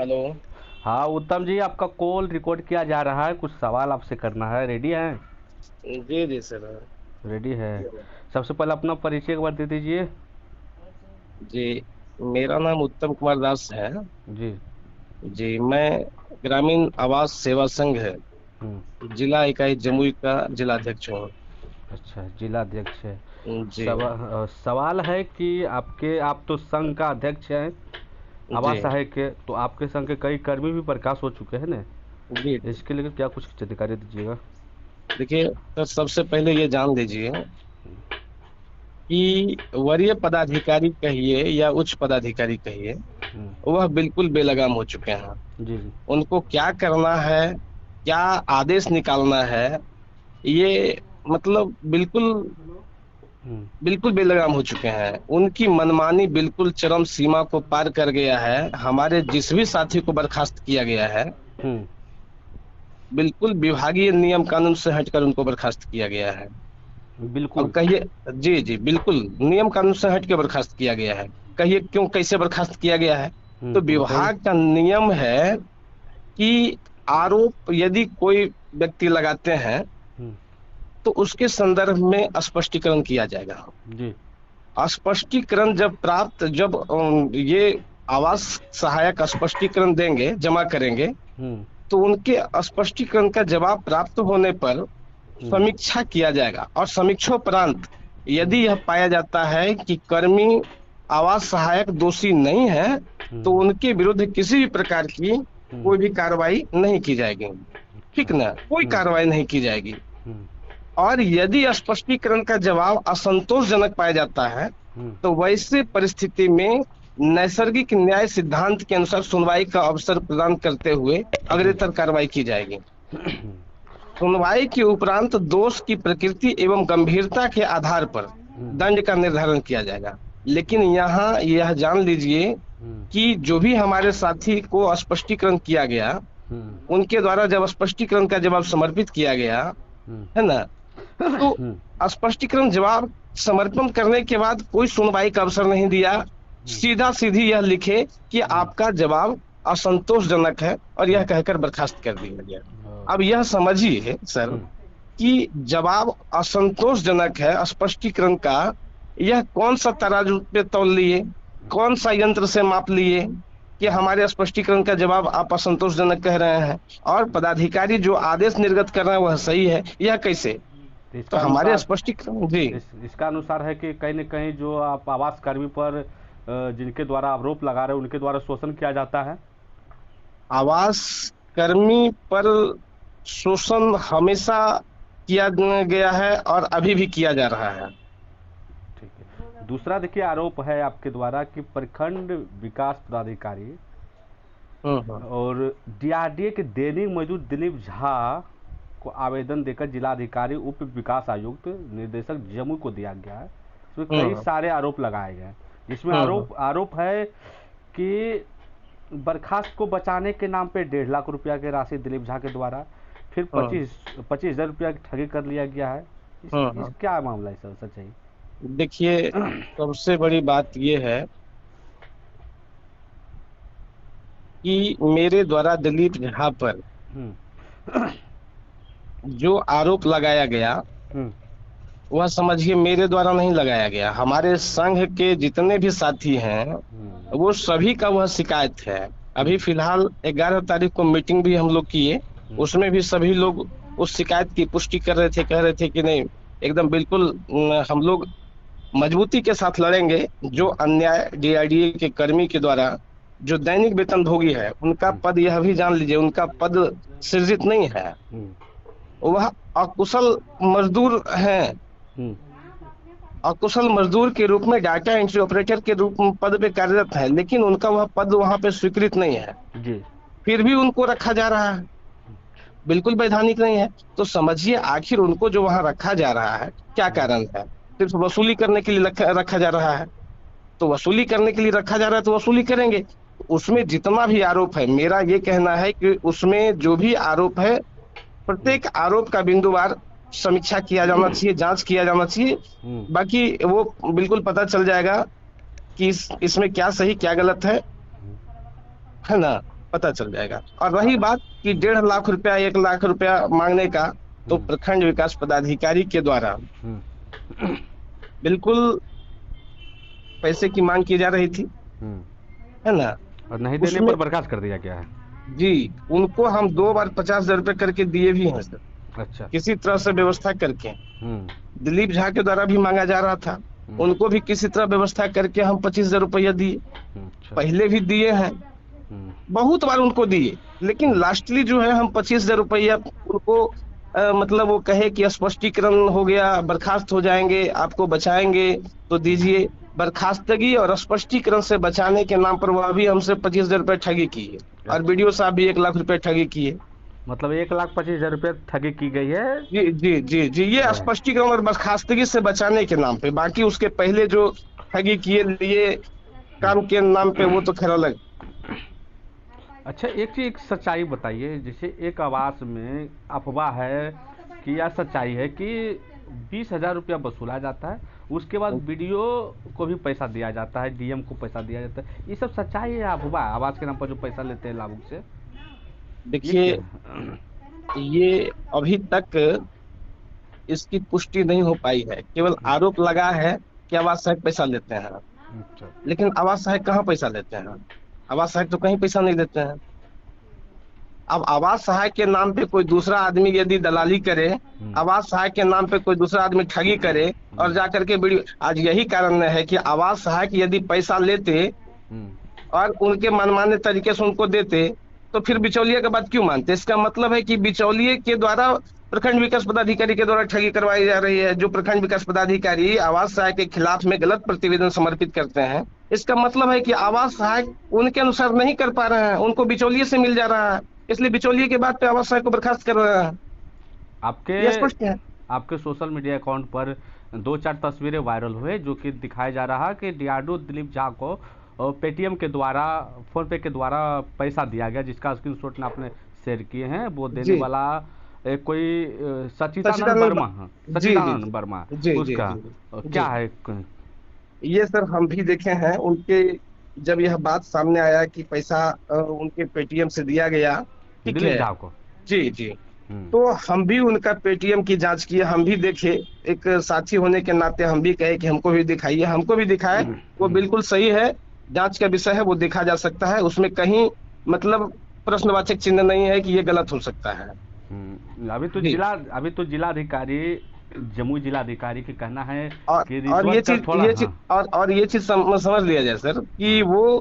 Hello. हाँ उत्तम जी, आपका कॉल रिकॉर्ड किया जा रहा है, कुछ सवाल आपसे करना है। रेडी हैं? जी जी सर। रेडी है। सबसे पहले अपना परिचय एक बार दे दीजिए। जी, मेरा नाम उत्तम कुमार दास है। जी। जी, मैं ग्रामीण आवास सेवा संघ है, हम्म। जिला इकाई जमुई का जिलाध्यक्ष हूँ। अच्छा, जिला अध्यक्ष है। जी सवाल है कि आप तो संघ का अध्यक्ष हैं, जी आवास सहायक के, तो आपके संघ के कई कर्मी भी बर्खास्त हो चुके हैं ना। जी। इसके लिए क्या कुछ जानकारी दीजिएगा। देखिए सर, सबसे पहले ये जान लीजिए कि वरीय पदाधिकारी कहिए या उच्च पदाधिकारी कहिए, हम्म। वह बिल्कुल बेलगाम हो चुके हैं। जी जी। उनको क्या करना है, क्या आदेश निकालना है, ये मतलब बिल्कुल हम्म। बिल्कुल बेलगाम हो चुके हैं। उनकी मनमानी बिल्कुल चरम सीमा को पार कर गया है। हमारे जिस भी साथी को बर्खास्त किया गया है, हम्म। बिल्कुल विभागीय नियम कानून से हटकर उनको बर्खास्त किया गया है। अब बिल्कुल। कहिए। जी जी, बिल्कुल नियम कानून से हट के बर्खास्त किया गया है। कहिए क्यों, कैसे बर्खास्त किया गया है? तो तो बताइए। विभाग का नियम है कि आरोप यदि कोई व्यक्ति लगाते हैं हम्म। तो उसके संदर्भ में स्पष्टीकरण किया जाएगा। जी। स्पष्टीकरण जब ये आवास सहायक स्पष्टीकरण देंगे, जमा करेंगे, हम्म। तो उनके स्पष्टीकरण का जवाब प्राप्त होने पर हम्म। समीक्षा किया जाएगा, और समीक्षोपरांत हम्म। यदि यह पाया जाता है कि कर्मी आवास सहायक दोषी नहीं है, तो हम्म। उनके विरुद्ध किसी भी प्रकार की हम्म। कोई भी कार्रवाई नहीं की जाएगी। अच्छा। ठीक ना, कोई हम्म। कार्रवाई नहीं की जाएगी। हम्म। और यदि स्पष्टीकरण का जवाब असंतोषजनक पाया जाता है, हम्म। तो वैसे परिस्थिति में नैसर्गिक न्याय सिद्धांत के अनुसार सुनवाई का अवसर प्रदान करते हुए जी। अग्रेतर कार्रवाई की जाएगी। सुनवाई के उपरांत दोष की प्रकृति एवं गंभीरता के आधार पर हम्म। दंड का निर्धारण किया जाएगा। लेकिन यहाँ यह जान लीजिए हम्म। कि जो भी हमारे साथी को स्पष्टीकरण किया गया, हम्म। उनके द्वारा जब स्पष्टीकरण का जवाब समर्पित किया गया, हम्म। है ना, तो हम्म। स्पष्टीकरण जवाब समर्पण करने के बाद कोई सुनवाई का अवसर नहीं दिया। हम्म। सीधा सीधी यह लिखे कि हम्म। आपका जवाब असंतोषजनक है, और यह हम्म। कहकर बर्खास्त कर दिया गया। हाँ। अब यह समझिए सर हम्म। कि जवाब असंतोषजनक है स्पष्टीकरण का, यह कौन सा तराजू पे तौल लिए, कौन सा यंत्र से माप लिए कि हमारे स्पष्टीकरण का जवाब आप असंतोषजनक कह रहे हैं, और पदाधिकारी जो आदेश निर्गत कर रहे हैं वह सही है, यह कैसे? तो तो इसका हमारे अनुसार स्पष्टीकरण जी। इसका अनुसार है कि कहीं न कहीं जो आप आवास कर्मी पर जिनके द्वारा आरोप लगा रहे हैं, उनके द्वारा शोषण किया जाता है। आवास कर्मी पर शोषण हमेशा किया गया है और अभी भी किया जा रहा है। ठीक है। दूसरा देखिए, आरोप है आपके द्वारा कि प्रखंड विकास पदाधिकारी हम्म। और डीआरडीए के दैनिक मजदूर दिलीप झा को आवेदन देकर जिलाधिकारी, उप विकास आयुक्त, निर्देशक जम्मू को दिया गया है। इसमें कई हम्म। सारे आरोप लगाए गए हैं, जिसमें हम्म। आरोप आरोप है कि बर्खास्त को बचाने के नाम पे 1.5 लाख रुपया की राशि दिलीप झा के द्वारा, फिर हम्म। 25,000 रुपया की ठगी कर लिया गया है। इस हम्म। क्या मामला है सर, सच्चाई? देखिए, सबसे बड़ी बात यह है कि मेरे द्वारा दिलीप झा पर हम्म। जो आरोप लगाया गया, हम्म। वह समझिए मेरे द्वारा नहीं लगाया गया। हमारे संघ के जितने भी साथी हैं, हम्म। वो सभी का वह शिकायत है। अभी हम्म। फिलहाल 11 तारीख को मीटिंग भी हम लोग किए, हम्म। उसमें भी सभी लोग उस शिकायत की पुष्टि कर रहे थे, कह रहे थे कि नहीं, एकदम बिल्कुल हम लोग मजबूती के साथ लड़ेंगे। जो हम्म। अन्याय डीआरडीए के कर्मी के द्वारा जो दैनिक वेतन भोगी है, उनका हम्म। पद, यह भी जान लीजिए, उनका पद सृजित नहीं है। हम्म। वह अकुशल मजदूर हैं। हम्म। अकुशल मजदूर के रूप में डाटा एंट्री ऑपरेटर के रूप में पद पे कार्यरत है, लेकिन उनका वह पद वहां पे स्वीकृत नहीं है। जी। फिर भी उनको रखा जा रहा है, बिल्कुल वैधानिक नहीं है। तो समझिए आखिर उनको जो वहां रखा जा रहा है, क्या हम्म। कारण है? सिर्फ वसूली करने के लिए रखा जा रहा है। तो वसूली करने के लिए रखा जा रहा है तो वसूली करेंगे। उसमें जितना भी आरोप है, मेरा ये कहना है कि उसमें जो भी आरोप है, हम्म। प्रत्येक आरोप का बिंदुवार समीक्षा किया जाना चाहिए, जांच किया जाना चाहिए। हम्म। बाकी वो बिल्कुल पता चल जाएगा कि इसमें क्या सही क्या गलत है ना। पता चल जाएगा। और रही बात कि 1.5 लाख रुपया 1 लाख रुपया मांगने का, तो हम्म। प्रखंड विकास पदाधिकारी के द्वारा हम्म। बिल्कुल पैसे की मांग की जा रही थी, हम्म। है ना। और नहीं देने उसमें पर बर्खास्त कर दिया गया है। जी, उनको हम 2 बार 50,000 रुपये करके दिए भी हैं सर, अच्छा। किसी तरह से व्यवस्था करके। हम्म। दिलीप झा के द्वारा भी मांगा जा रहा था, हम्म। उनको भी किसी तरह व्यवस्था करके हम 25,000 रुपया दिए, अच्छा। पहले भी दिए हैं, हम्म। बहुत बार उनको दिए। लेकिन हम्म। लास्टली जो है हम 25,000 रुपया उनको मतलब वो कहे कि स्पष्टीकरण हो गया, बर्खास्त हो जाएंगे, आपको बचाएंगे तो हम्म। दीजिए। बर्खास्तगी और स्पष्टीकरण से बचाने के नाम पर वह भी हमसे 25,000 रुपये ठगी की है, और अच्छा। बीडीओ साहब भी 1 लाख रुपए ठगी किए। मतलब 1,25,000 रुपये ठगी की गई है। जी जी जी जी, ये अ, स्पष्टीकरण और बर्खास्तगी से बचाने के नाम पे, बाकी उसके पहले जो ठगी किए लिए हम्म। काम के नाम पे, वो तो खैर अलग। अच्छा, एक चीज, एक सच्चाई बताइए, जैसे एक आवास में अफवाह है कि या सच्चाई है कि 20,000 रुपया वसूला जाता है, उसके बाद बीडीओ को भी पैसा दिया जाता है, डीएम को पैसा दिया जाता है, ये सब सच्चाई है या अफवाह? आवास के नाम पर जो पैसा लेते हैं लाभुक से, ये क्या देखिए, है? ये अभी तक इसकी पुष्टि नहीं हो पाई है, केवल आरोप लगा है कि आवास सहायक पैसा लेते हैं। अच्छा। लेकिन आवास सहायक कहाँ पैसा लेते हैं? आवास सहायक तो कहीं पैसा नहीं लेते हैं। अब आवास सहायक के नाम पे कोई दूसरा आदमी यदि दलाली करे, हम्म। आवास सहायक के नाम पे कोई दूसरा आदमी ठगी करे, और हम्म। जाकर के वीडियो, आज यही कारण है कि आवास सहायक यदि पैसा लेते हम्म। और उनके मनमाने तरीके से उनको देते, तो फिर हम्म। बिचौलिए का बात क्यों मानते? इसका मतलब है कि बिचौलिए के द्वारा प्रखंड विकास पदाधिकारी के द्वारा ठगी करवाई जा रही है। जो प्रखंड विकास पदाधिकारी आवास सहायक के खिलाफ में गलत प्रतिवेदन समर्पित करते हैं, इसका मतलब है कि आवास सहायक उनके अनुसार नहीं कर पा रहे हैं, उनको बिचौलिए से मिल जा रहा है, इसलिए बिचौलिए के बाद पे आवास सहायक को बर्खास्त कर रहे हैं। आपके ये स्पष्ट है। आपके सोशल मीडिया अकाउंट पर दो चार तस्वीरें वायरल हुए, जो कि दिखाया जा रहा कि डीआरडीओ दिलीप झा को पेटीएम के द्वारा, फोन पे के द्वारा पैसा दिया गया, जिसका स्क्रीनशॉट आपने शेयर किए हैं। वो देने जी, वाला कोई सचिदानंद सच्चिदानंद वर्मा, हाँ, जी जी सचिदानंद वर्मा, जी जी उसका जी क्या जी, है? ये सर हम भी देखे हैं उनके, जब यह बात सामने आया कि पैसा उनके पेटीएम से दिया गया, ठीक दिलीप है। झा को। जी जी, हम्म। तो हम भी उनका पेटीएम की जांच किए, हम भी देखे, एक साथी होने के नाते हम भी कहे कि हमको भी दिखाइए, हमको भी दिखाए। वो हम्म। बिल्कुल सही है, जांच का विषय है, वो देखा जा सकता है, उसमें कहीं मतलब प्रश्नवाचक चिन्ह नहीं है कि ये गलत हो सकता है। जी, अभी तो जिलाधिकारी, जमुई जिलाधिकारी के कहना है कि और ये रिश्वत का चीज थोड़ा, ये चीज हाँ। और ये चीज समझ लिया जाए सर कि हाँ। वो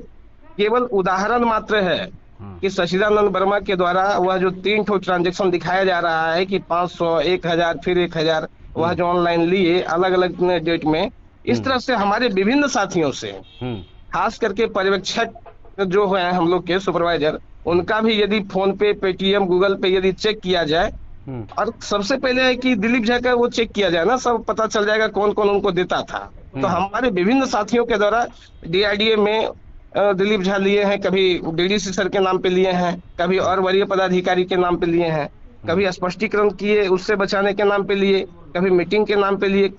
केवल उदाहरण मात्र है हाँ। कि सचिदानंद वर्मा के द्वारा वह जो 3 ठो ट्रांजेक्शन दिखाया जा रहा है कि 500, 1,000, फिर 1,000, वह हम्म। जो ऑनलाइन लिए अलग अलग डेट में, इस हम्म। तरह से हमारे विभिन्न साथियों से, हम्म। खास करके पर्यवेक्षक जो है हम लोग के सुपरवाइजर, हम्म। उनका भी यदि फोन पे, पेटीएम, गूगल पे यदि चेक किया जाए, हम्म। और सबसे पहले है कि दिलीप झा का वो चेक किया जाए ना, सब पता चल जाएगा कौन कौन उनको देता था। तो हम्म। हमारे विभिन्न साथियों के द्वारा डीआरडीए में दिलीप झा लिए हैं, कभी डीडीसी सर के नाम पे लिए हैं, कभी और वरीय पदाधिकारी के नाम पे लिए हैं, हम्म। कभी स्पष्टीकरण किए उससे बचाने के नाम पे लिए, कभी मीटिंग के नाम पे लिए,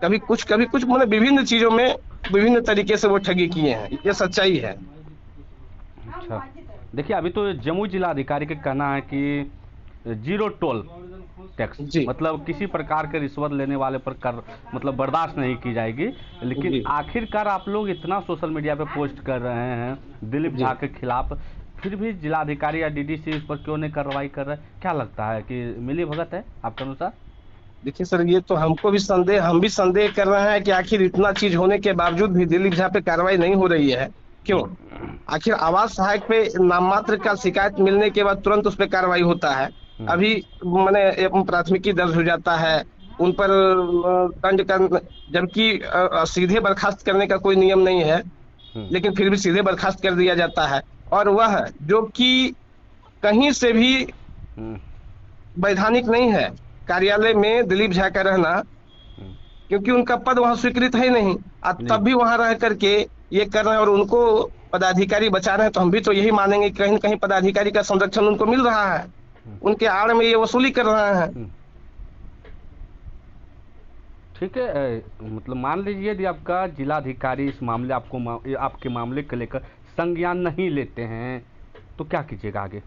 कभी कुछ, मतलब विभिन्न चीजों में विभिन्न तरीके से वो ठगी किए हैं, ये सच्चाई है। अच्छा, देखिए, अभी तो जमुई जिलाधिकारी का कहना है कि जीरो टोल टैक्स, जी मतलब किसी प्रकार के रिश्वत लेने वाले पर कर, मतलब बर्दाश्त नहीं की जाएगी। लेकिन जी आखिरकार आप लोग इतना सोशल मीडिया पे पोस्ट कर रहे हैं दिलीप जी, झा के खिलाफ, फिर भी जिलाधिकारी या डीडीसी इस पर क्यों नहीं कार्रवाई कर रहे? क्या लगता है कि मिली भगत है आपके अनुसार? देखिए सर, ये तो हमको भी संदेह, हम भी संदेह कर रहे हैं कि आखिर इतना चीज होने के बावजूद भी दिलीप झा पे कार्रवाई नहीं हो रही है, क्यों? आखिर आवास सहायक पे नाम मात्र का शिकायत मिलने के बाद तुरंत उस पर कार्रवाई होता है, हम्म। अभी मैंने प्राथमिकी दर्ज हो जाता है उन पर दंड का, जबकि सीधे बर्खास्त करने का कोई नियम नहीं है, हम्म। लेकिन फिर भी सीधे बर्खास्त कर दिया जाता है। और वह जो कि कहीं से भी हम्म। वैधानिक नहीं है कार्यालय में दिलीप झा का रहना, हम्म। क्योंकि उनका पद वहां स्वीकृत है ही नहीं, नहीं। तब भी वहां रह करके ये कर रहे हैं और उनको पदाधिकारी बचा रहे हैं, तो हम भी तो यही मानेंगे कि कहीं न कहीं पदाधिकारी का संरक्षण उनको मिल रहा है, हम्म। उनके आड़ में ये वसूली कर रहे हैं। हम्म। ठीक है, मतलब मान लीजिए यदि आपका जिलाधिकारी इस मामले, आपके मामले को लेकर संज्ञान नहीं लेते हैं, तो क्या कीजिएगा आगे?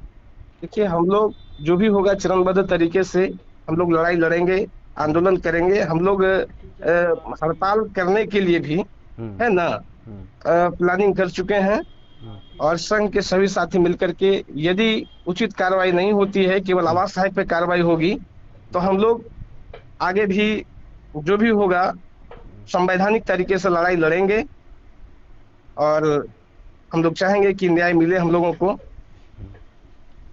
देखिए, हम लोग जो भी होगा चरणबद्ध तरीके से हम लोग लड़ाई लड़ेंगे, आंदोलन करेंगे। हम लोग हड़ताल करने के लिए भी, हम्म। है ना, हम्म। प्लानिंग कर चुके हैं। हम्म। और संघ के सभी साथी मिलकर के, यदि उचित कार्रवाई नहीं होती है, केवल हम्म। आवाज सहायक पे कार्रवाई होगी, तो हम लोग आगे भी जो भी होगा संवैधानिक तरीके से लड़ाई लड़ेंगे। और हम लोग चाहेंगे कि न्याय मिले हम लोगों को,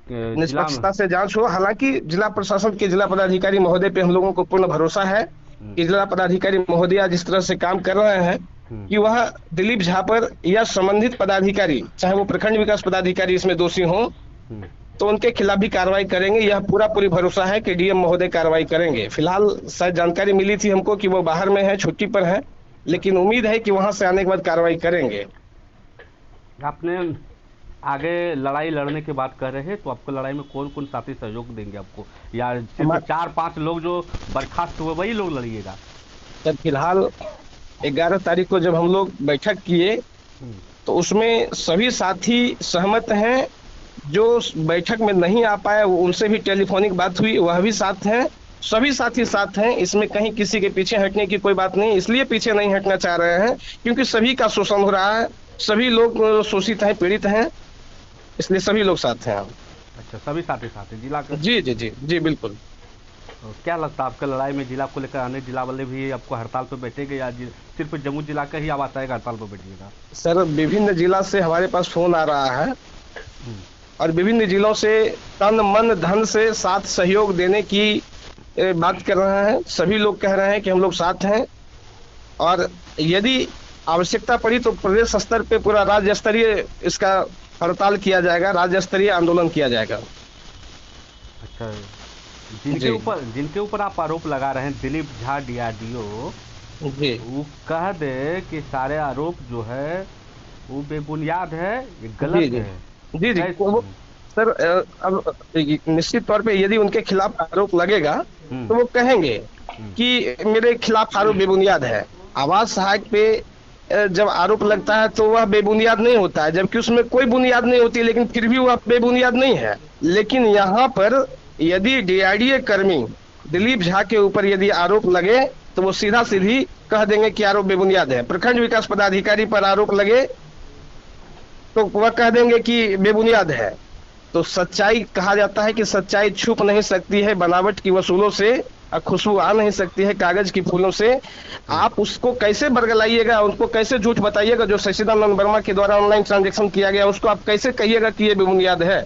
जिला में। निष्पक्षता से जांच हो। हालांकि जिला प्रशासन के जिला पदाधिकारी महोदय पे हम लोगों को पूर्ण भरोसा है हम्म। कि जिला पदाधिकारी महोदय जिस तरह से काम कर रहे हैं, हम्म। कि वह दिलीप झा पर या संबंधित पदाधिकारी, चाहे वो प्रखंड विकास पदाधिकारी इसमें दोषी हो, हम्म। तो उनके खिलाफ भी कार्रवाई करेंगे। यह पूरी भरोसा है कि डीएम महोदय कार्रवाई करेंगे। फिलहाल शायद जानकारी मिली थी हमको कि वो बाहर में है, छुट्टी पर है, लेकिन उम्मीद है कि वहां से आने के बाद कार्रवाई करेंगे। आपने आगे लड़ाई लड़ने की बात कर रहे हैं, तो आपको लड़ाई में कौन कौन साथी सहयोग देंगे आपको, या सिर्फ हमारे 4-5 लोग जो बर्खास्त हुए वही लोग लड़िएगा? जब फिलहाल 11 तारीख को जब हम लोग बैठक किए, हम्म। तो उसमें सभी साथी सहमत हैं। जो बैठक में नहीं आ पाए, वो उनसे भी टेलीफोनिक बात हुई, वह भी साथ हैं। सभी साथी साथ हैं, इसमें कहीं किसी के पीछे हटने की कोई बात नहीं। इसलिए पीछे नहीं हटना चाह रहे हैं क्योंकि सभी का शोषण हो रहा है, सभी लोग शोषित हैं, पीड़ित हैं, इसलिए सभी लोग साथ हैं। अच्छा, सभी साथी साथी जिला का। जी जी जी जी, बिल्कुल। तो क्या लगता है आपका लड़ाई में जिला को लेकर अन्य जिला वाले भी आपको हड़ताल पर बैठेंगे, या सिर्फ जम्मू जिला का ही आवाज आएगा हड़ताल पर बैठिएगा? सर, विभिन्न जिला से हमारे पास फोन आ रहा है हम्म। और विभिन्न जिलों से तन मन धन से साथ सहयोग देने की बात कर रहे हैं। सभी लोग कह रहे हैं कि हम लोग साथ हैं, और यदि आवश्यकता पड़ी तो प्रदेश स्तर पे पूरा राज्य स्तरीय इसका हड़ताल किया जाएगा, राज्य स्तरीय आंदोलन किया जाएगा। अच्छा, जी जिनके ऊपर आप आरोप लगा रहे हैं, दिलीप झा डीआरडीओ, जी वो कह दे कि सारे आरोप जो है वो बेबुनियाद है, ये जी गलत जी है। जी जी वो, सर, अब निश्चित तौर पे यदि उनके खिलाफ आरोप लगेगा हम्म। तो वो कहेंगे हम्म। कि मेरे खिलाफ आरोप बेबुनियाद है। आवाज सहायक पे जब आरोप लगता है तो वह बेबुनियाद नहीं होता है, जबकि उसमें कोई बुनियाद नहीं होती, लेकिन फिर भी वह बेबुनियाद नहीं है। लेकिन यहाँ पर यदि डीआरडीए कर्मी दिलीप झा के ऊपर यदि आरोप लगे, तो वो सीधा सीधी कह देंगे कि आरोप बेबुनियाद है। प्रखंड विकास पदाधिकारी पर आरोप लगे तो वह कह देंगे कि बेबुनियाद है। तो सच्चाई, कहा जाता है कि सच्चाई छुप नहीं सकती है बनावट की वसूलों से, और खुशबू आ नहीं सकती है कागज की फूलों से। आप उसको कैसे बरगलाइएगा, उनको कैसे झूठ बताइएगा? जो शशिदानंद वर्मा के द्वारा ऑनलाइन ट्रांजैक्शन किया गया, उसको आप कैसे कहिएगा कि ये बेबुनियाद है?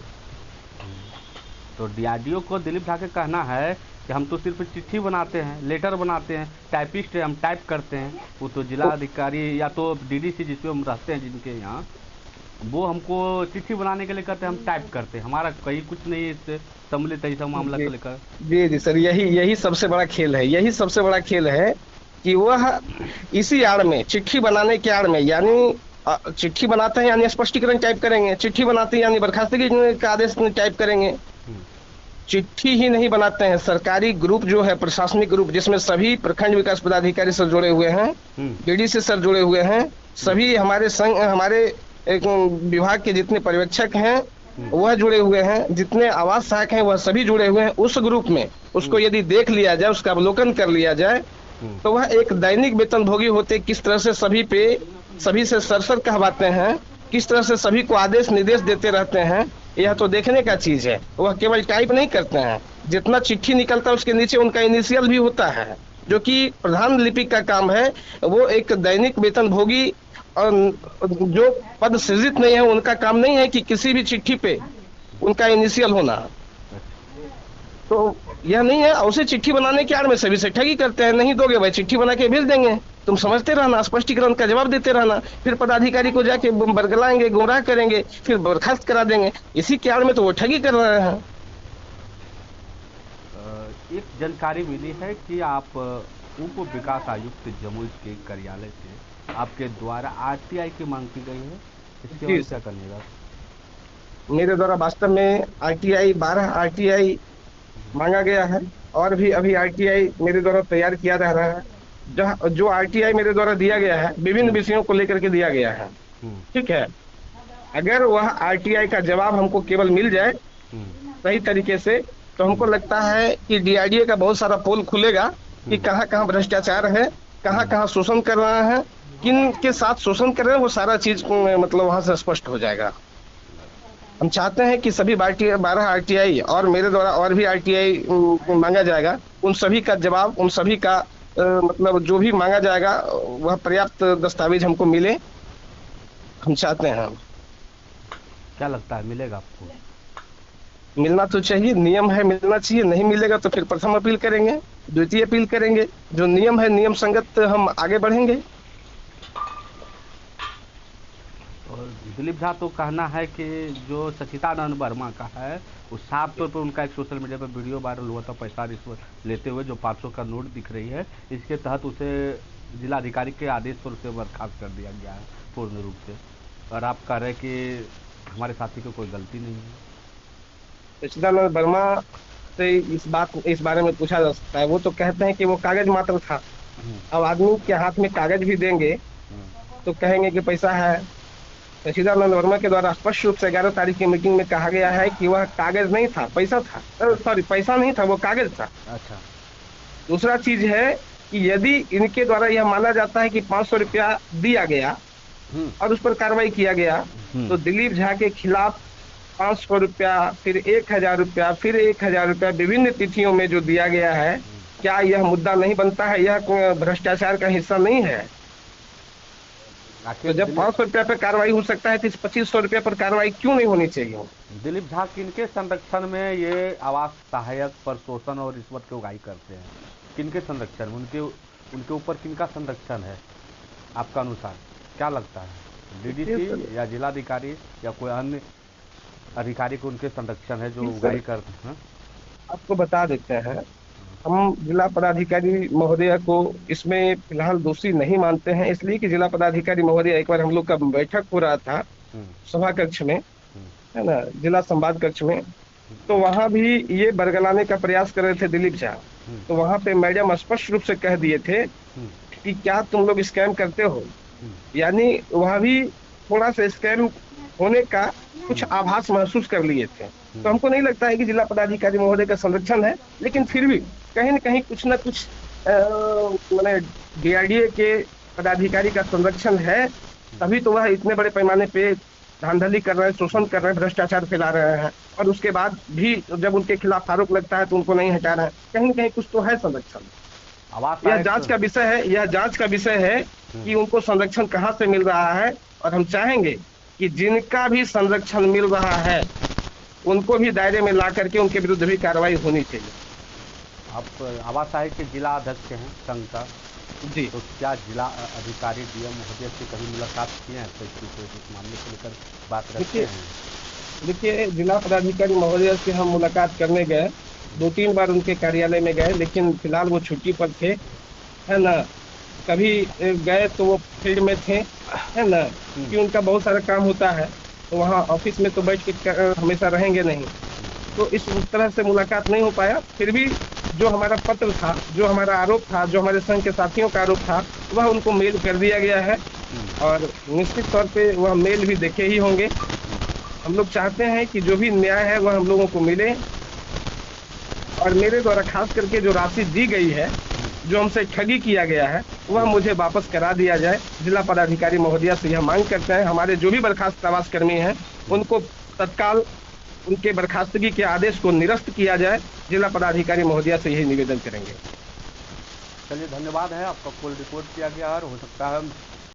तो डीआरडीओ को दिलीप झा के कहना है कि हम तो सिर्फ चिट्ठी बनाते हैं, लेटर बनाते हैं, टाइपिस्ट है, हम टाइप करते हैं। वो तो जिला अधिकारी या तो डीडीसी जिसपे हम रहते हैं जिनके यहाँ, वो हमको चिट्ठी बनाने के लिए कहते हैं, हम टाइप करते हैं, हमारा कहीं कुछ नहीं है इससे सम्मिलित है, सब मामला को लेकर। जी जी सर, यही यही सबसे बड़ा खेल है, यही सबसे बड़ा खेल है कि वह इसी आड़ में, चिट्ठी बनाने के आड़ में, यानी चिट्ठी बनाते हैं यानी स्पष्टीकरण टाइप करेंगे, चिट्ठी बनाते हैं यानी बर्खास्तगी का आदेश टाइप करेंगे। चिट्ठी ही नहीं बनाते हैं, सरकारी ग्रुप जो है, प्रशासनिक ग्रुप, जिसमें सभी प्रखंड विकास पदाधिकारी सर जुड़े हुए हैं, डीडीसी सर जुड़े हुए हैं, सभी हमारे संघ, हमारे एक विभाग के जितने पर्यवेक्षक हैं वह जुड़े हुए हैं, जितने आवास सहायक हैं वह सभी जुड़े हुए हैं। उस ग्रुप में उसको यदि देख लिया जाए, उसका अवलोकन कर लिया जाए, तो वह एक दैनिक वेतनभोगी होते किस तरह से सभी पे, सभी से सरसर कहवाते हैं, किस तरह से सभी को आदेश निर्देश देते रहते हैं, यह तो देखने का चीज है। वह केवल टाइप नहीं करते हैं, जितना चिट्ठी निकलता है उसके नीचे उनका इनिशियल भी होता है, जो कि प्रधान लिपिक का काम है। वो एक दैनिक वेतनभोगी और जो पद सृजित नहीं है, उनका काम नहीं है कि किसी भी चिट्ठी पे उनका इनिशियल होना। तो यह नहीं है, उसे चिट्ठी बनाने के आड़ में सभी से ठगी करते हैं। नहीं दोगे भाई, चिट्ठी बना के भेज देंगे, तुम समझते रहना, स्पष्टीकरण का जवाब देते रहना, फिर पदाधिकारी को जाके बरगलाएंगे, गुमराह करेंगे, फिर बर्खास्त करा देंगे। इसी के आड़ में तो वो ठगी कर रहे हैं। एक जानकारी मिली है कि आप उप विकास आयुक्त जमुई के कार्यालय से आपके द्वारा आरटीआई की मांग की गई है, इसके बारे में क्या करिएगा? मेरे द्वारा वास्तव में आरटीआई 12 आरटीआई मांगा गया है, और भी अभी आरटीआई मेरे द्वारा तैयार किया जा रहा है। जो आरटीआई मेरे द्वारा दिया गया है, विभिन्न विषयों को लेकर के दिया गया है, ठीक है। अगर वह आरटीआई का जवाब हमको केवल मिल जाए हम्म, सही तरीके से, तो हमको हम्म, लगता है कि डीआईडीए का बहुत सारा पोल खुलेगा कि हम्म, कहाँ कहाँ भ्रष्टाचार है, कहाँ हम्म। कहाँ शोषण कर रहे हैं, किन के साथ शोषण कर रहे हैं, वो सारा चीज मतलब वहां से स्पष्ट हो जाएगा। हम चाहते हैं कि सभी 12 आरटीआई और मेरे द्वारा और भी आरटीआई मांगा जाएगा, उन सभी का जवाब, उन सभी का मतलब जो भी मांगा जाएगा वह पर्याप्त दस्तावेज हमको मिले, हम चाहते हैं। क्या लगता है मिलेगा आपको? मिलना तो चाहिए, नियम है मिलना चाहिए, नहीं मिलेगा तो फिर प्रथम अपील करेंगे, द्वितीय अपील करेंगे, जो नियम है नियम संगत हम आगे बढ़ेंगे। और दिलीप झा तो कहना है कि जो सचिदानंद वर्मा का है, वो साफ तौर पर उनका एक सोशल मीडिया पर वीडियो वायरल हुआ था पैसा रिश्वत लेते हुए, जो 500 का नोट दिख रही है, इसके तहत उसे जिलाधिकारी के आदेश पर उसे बर्खास्त कर दिया गया है पूर्ण रूप से। और आप कह रहे हैं कि हमारे साथी को कोई गलती नहीं है। सच्चिदानंद वर्मा से इस बारे में पूछा जा सकता है, वो तो कहते हैं कि वो कागज मात्र था। हम्म, अब आदमी के हाथ में कागज भी देंगे हम्म, तो कहेंगे कि पैसा है। सच्चिदानंद वर्मा के द्वारा स्पष्ट रूप से 11 तारीख की मीटिंग में कहा गया है कि वह कागज नहीं था, पैसा था। सॉरी, पैसा नहीं था, वो कागज था। अच्छा। दूसरा चीज है कि यदि इनके द्वारा यह माना जाता है कि 500 रुपया दिया गया हम्म, और उस पर कार्रवाई किया गया, हम्म, तो दिलीप झा के खिलाफ 500 रुपया, फिर 1000 रुपया, फिर 1000 रुपया विभिन्न तिथियों में जो दिया गया है, क्या यह मुद्दा नहीं बनता है? यह भ्रष्टाचार का हिस्सा नहीं है? तो आखिर जब 500 रुपया पर कार्रवाई हो सकता है तो इस 2500 रुपया पर कार्रवाई क्यों नहीं होनी चाहिए? दिलीप झा किनके संरक्षण में ये आवास सहायक पर शोषण और रिश्वत की उगाही करते हैं? किनके संरक्षण में? उनके उनके ऊपर किनका संरक्षण है आपका अनुसार? क्या लगता है, डीडीसी या जिलाधिकारी या कोई अन्य अधिकारी को उनके संरक्षण है जो सर, उगाही करते हैं? आपको बता देते हैं, हम जिला पदाधिकारी महोदय को इसमें फिलहाल दोषी नहीं मानते हैं, इसलिए कि जिला पदाधिकारी महोदय, एक बार हम लोग का बैठक हो रहा था हम्म, सभा कक्ष में, हम्म, है ना, जिला संवाद कक्ष में, तो वहां भी ये बरगलाने का प्रयास कर रहे थे दिलीप झा। हम्म, तो वहां पे मैडम स्पष्ट रूप से कह दिए थे हम्म, कि क्या तुम लोग स्कैम करते हो? हम्म, यानी वहां भी थोड़ा सा स्कैम होने का कुछ हम्म, आभास महसूस कर लिए थे। तो हम्म। हमको नहीं लगता है कि जिला पदाधिकारी महोदय का संरक्षण है, लेकिन फिर भी कहीं ना कहीं कुछ ना कुछ मैंने डीआरडीए के पदाधिकारी का संरक्षण है, तभी तो वह इतने बड़े पैमाने पे धांधली कर रहे हैं, शोषण कर रहे हैं, भ्रष्टाचार फैला रहे हैं, और उसके बाद भी जब उनके खिलाफ आरोप लगता है तो उनको नहीं हटा रहे हैं। कहीं ना कहीं कुछ तो है संरक्षण। आवास यह सहायक। जांच का विषय है, यह जांच का विषय है कि उनको संरक्षण कहाँ से मिल रहा है, और हम चाहेंगे कि जिनका भी संरक्षण मिल रहा है उनको भी दायरे में ला करके उनके विरुद्ध भी कार्रवाई होनी चाहिए। आप आवास सहायक के जिला अध्यक्ष हैं संघ का, जी, तो क्या जिला अधिकारी डीएम महोदय से कभी मुलाकात किए हैं? तो इस मामले को लेकर बात रखते देखिए हैं? देखिए जिला पदाधिकारी महोदय से हम मुलाकात करने गए, 2-3 बार उनके कार्यालय में गए, लेकिन फिलहाल वो छुट्टी पर थे, है ना। कभी गए तो वो फील्ड में थे, है ना, कि उनका बहुत सारा काम होता है, तो वहाँ ऑफिस में तो बैठ के हमेशा रहेंगे नहीं, तो इस तरह से मुलाकात नहीं हो पाया। फिर भी जो हमारा पत्र था, जो हमारा आरोप था, जो हमारे संघ के साथियों का आरोप था, वह उनको मेल कर दिया गया है, और निश्चित तौर पे वह मेल भी देखे ही होंगे। हम लोग चाहते हैं कि जो भी न्याय है वह हम लोगों को मिले, और मेरे द्वारा खास करके जो राशि दी गई है, जो हमसे ठगी किया गया है, वह मुझे वापस करा दिया जाए। जिला पदाधिकारी महोदया से यह मांग करते हैं। हमारे जो भी बर्खास्त आवास कर्मी हैं उनको तत्काल उनके बर्खास्तगी के आदेश को निरस्त किया जाए। जिला पदाधिकारी महोदया से यही निवेदन करेंगे। चलिए, धन्यवाद है, आपका कॉल रिपोर्ट किया गया और हो सकता है